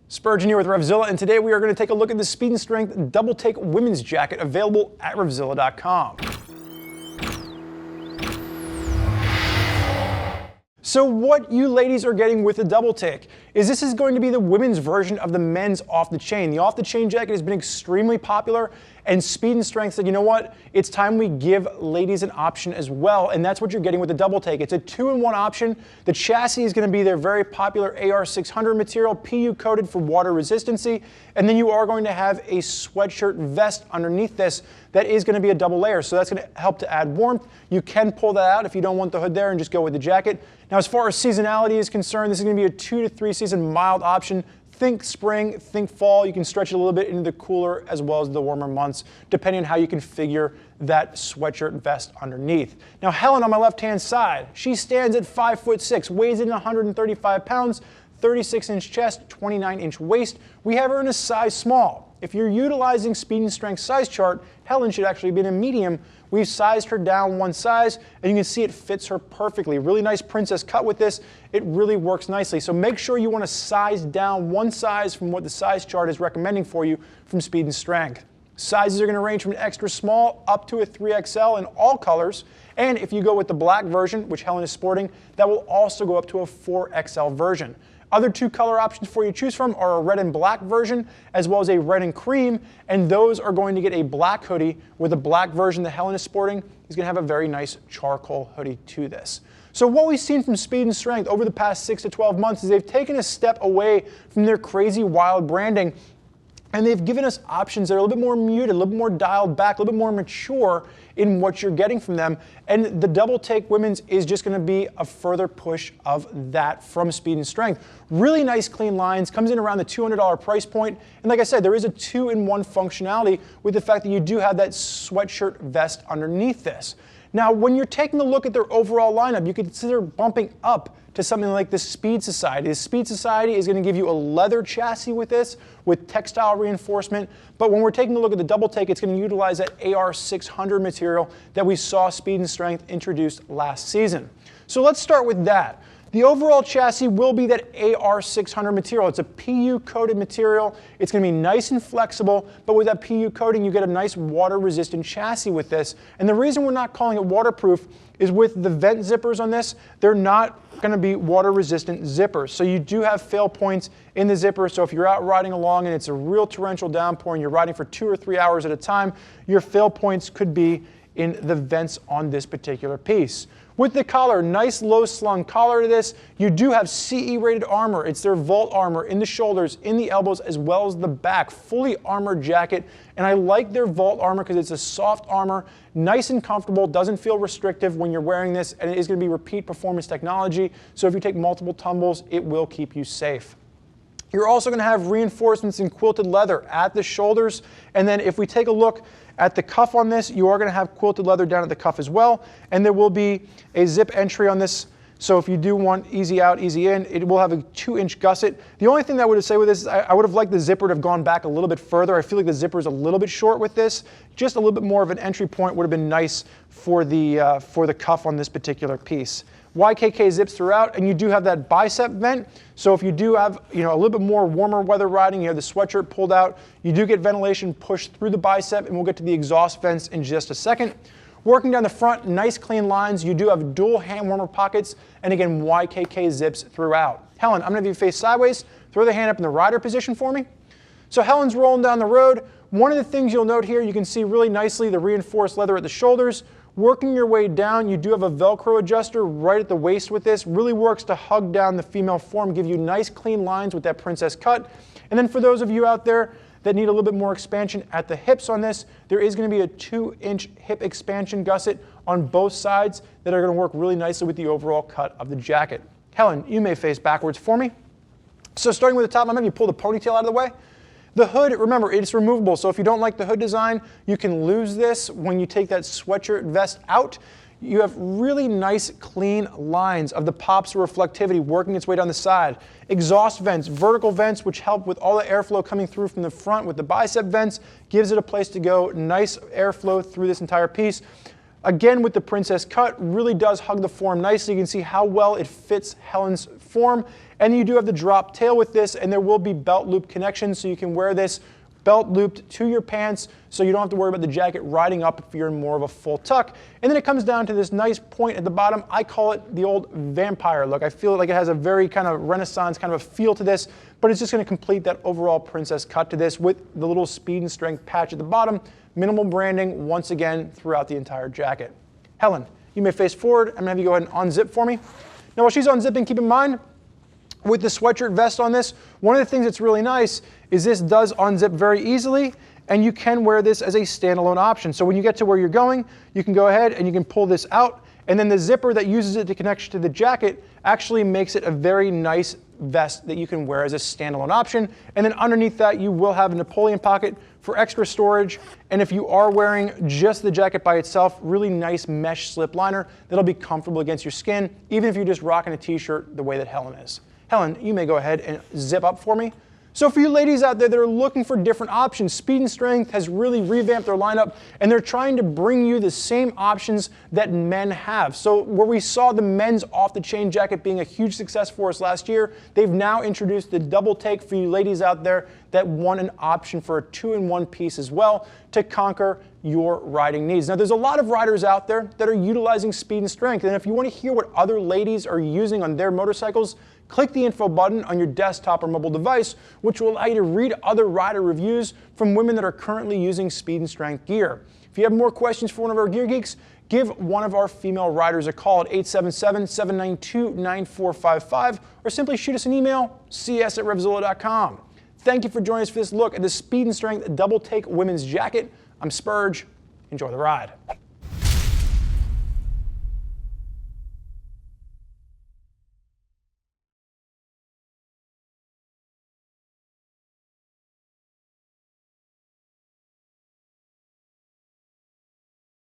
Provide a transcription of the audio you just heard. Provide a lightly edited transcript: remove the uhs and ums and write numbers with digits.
Spurgeon here with RevZilla, and today we are going to take a look at the Speed and Strength Double Take Women's Jacket available at RevZilla.com. So what you ladies are getting with the Double Take is this is going to be the women's version of the men's off the chain. The off the chain jacket has been extremely popular, and Speed and Strength said, you know what, it's time we give ladies an option as well, and that's what you're getting with the Double Take. It's a 2-in-1 option. The chassis is going to be their very popular AR600 material, PU coated for water resistancy, and then you are going to have a sweatshirt vest underneath this that is going to be a double layer, so that's going to help to add warmth. You can pull that out if you don't want the hood there and just go with the jacket. Now, as far as seasonality is concerned, this is going to be a 2 to 3 season mild option. Think spring, think fall. You can stretch it a little bit into the cooler as well as the warmer months, depending on how you configure that sweatshirt vest underneath. Now, Helen on my left-hand side, she stands at 5'6", weighs in 135 pounds, 36-inch chest, 29-inch waist. We have her in a size small. If you're utilizing Speed and Strength size chart, Helen should actually be in a medium. We've sized her down one size, and you can see it fits her perfectly. Really nice princess cut with this. It really works nicely. So make sure you want to size down one size from what the size chart is recommending for you from Speed and Strength. Sizes are going to range from an extra small up to a 3XL in all colors. And if you go with the black version, which Helen is sporting, that will also go up to a 4XL version. Other 2 color options for you to choose from are a red and black version, as well as a red and cream, and those are going to get a black hoodie, with the black version that Helen is sporting is going to have a very nice charcoal hoodie to this. So what we've seen from Speed and Strength over the past 6 to 12 months is they've taken a step away from their crazy wild branding, and they've given us options that are a little bit more muted, a little bit more dialed back, a little bit more mature in what you're getting from them. And the Double Take Women's is just going to be a further push of that from Speed and Strength. Really nice clean lines, comes in around the $200 price point. And like I said, there is a 2-in-1 functionality with the fact that you do have that sweatshirt vest underneath this. Now, when you're taking a look at their overall lineup, you could consider bumping up to something like the Speed Society. The Speed Society is going to give you a leather chassis with this, with textile reinforcement, but when we're taking a look at the Double Take, it's going to utilize that AR600 material that we saw Speed and Strength introduce last season. So let's start with that. The overall chassis will be that AR600 material. It's a PU coated material. It's going to be nice and flexible, but with that PU coating, you get a nice water resistant chassis with this. And the reason we're not calling it waterproof is with the vent zippers on this, they're not going to be water resistant zippers. So you do have fail points in the zipper. So if you're out riding along and it's a real torrential downpour and you're riding for 2 or 3 hours at a time, your fail points could be in the vents on this particular piece. With the collar, nice low slung collar to this. You do have CE rated armor. It's their Vault armor in the shoulders, in the elbows, as well as the back. Fully armored jacket. And I like their Vault armor because it's a soft armor, nice and comfortable, doesn't feel restrictive when you're wearing this, and it is going to be repeat performance technology. So if you take multiple tumbles, it will keep you safe. You're also going to have reinforcements in quilted leather at the shoulders. And then if we take a look at the cuff on this, you are going to have quilted leather down at the cuff as well. And there will be a zip entry on this. So if you do want easy out, easy in, it will have a 2-inch gusset. The only thing that I would say with this is I would have liked the zipper to have gone back a little bit further. I feel like the zipper is a little bit short with this. Just a little bit more of an entry point would have been nice for the cuff on this particular piece. YKK zips throughout, and you do have that bicep vent. So if you do have a little bit more warmer weather riding, you have the sweatshirt pulled out, you do get ventilation pushed through the bicep, and we'll get to the exhaust vents in just a second. Working down the front, nice clean lines. You do have dual hand warmer pockets, and again, YKK zips throughout. Helen, I'm going to have you face sideways. Throw the hand up in the rider position for me. So Helen's rolling down the road. One of the things you'll note here, you can see really nicely the reinforced leather at the shoulders. Working your way down, you do have a Velcro adjuster right at the waist with this. Really works to hug down the female form, give you nice clean lines with that princess cut. And then for those of you out there that need a little bit more expansion at the hips on this, there is going to be a 2-inch hip expansion gusset on both sides that are going to work really nicely with the overall cut of the jacket. Helen, you may face backwards for me. So starting with the top, I'm going to pull the ponytail out of the way. The hood, remember, it's removable, so if you don't like the hood design, you can lose this when you take that sweatshirt vest out. You have really nice, clean lines of the pops of reflectivity working its way down the side. Exhaust vents, vertical vents, which help with all the airflow coming through from the front with the bicep vents, gives it a place to go. Nice airflow through this entire piece. Again, with the princess cut, really does hug the form nicely. You can see how well it fits Helen's form. And you do have the drop tail with this, and there will be belt loop connections, so you can wear this belt looped to your pants, so you don't have to worry about the jacket riding up if you're in more of a full tuck. And then it comes down to this nice point at the bottom. I call it the old vampire look. I feel like it has a very kind of Renaissance kind of a feel to this, but it's just going to complete that overall princess cut to this with the little speed and strength patch at the bottom. Minimal branding once again throughout the entire jacket. Helen, you may face forward. I'm going to have you go ahead and unzip for me. Now while she's unzipping, keep in mind, with the sweatshirt vest on this, one of the things that's really nice is this does unzip very easily, and you can wear this as a standalone option. So when you get to where you're going, you can go ahead and you can pull this out, and then the zipper that uses it to connect to the jacket actually makes it a very nice vest that you can wear as a standalone option. And then underneath that, you will have a Napoleon pocket for extra storage. And if you are wearing just the jacket by itself, really nice mesh slip liner that'll be comfortable against your skin, even if you're just rocking a t-shirt the way that Helen is. Helen, you may go ahead and zip up for me. So for you ladies out there that are looking for different options, Speed and Strength has really revamped their lineup, and they're trying to bring you the same options that men have. So where we saw the men's off-the-chain jacket being a huge success for us last year, they've now introduced the double take for you ladies out there that want an option for a 2-in-1 piece as well to conquer your riding needs. Now there's a lot of riders out there that are utilizing Speed and Strength, and if you want to hear what other ladies are using on their motorcycles, click the info button on your desktop or mobile device, which will allow you to read other rider reviews from women that are currently using Speed and Strength gear. If you have more questions for one of our gear geeks, give one of our female riders a call at 877-792-9455, or simply shoot us an email, cs@RevZilla.com. Thank you for joining us for this look at the Speed and Strength double take women's jacket. I'm Spurge. Enjoy the ride.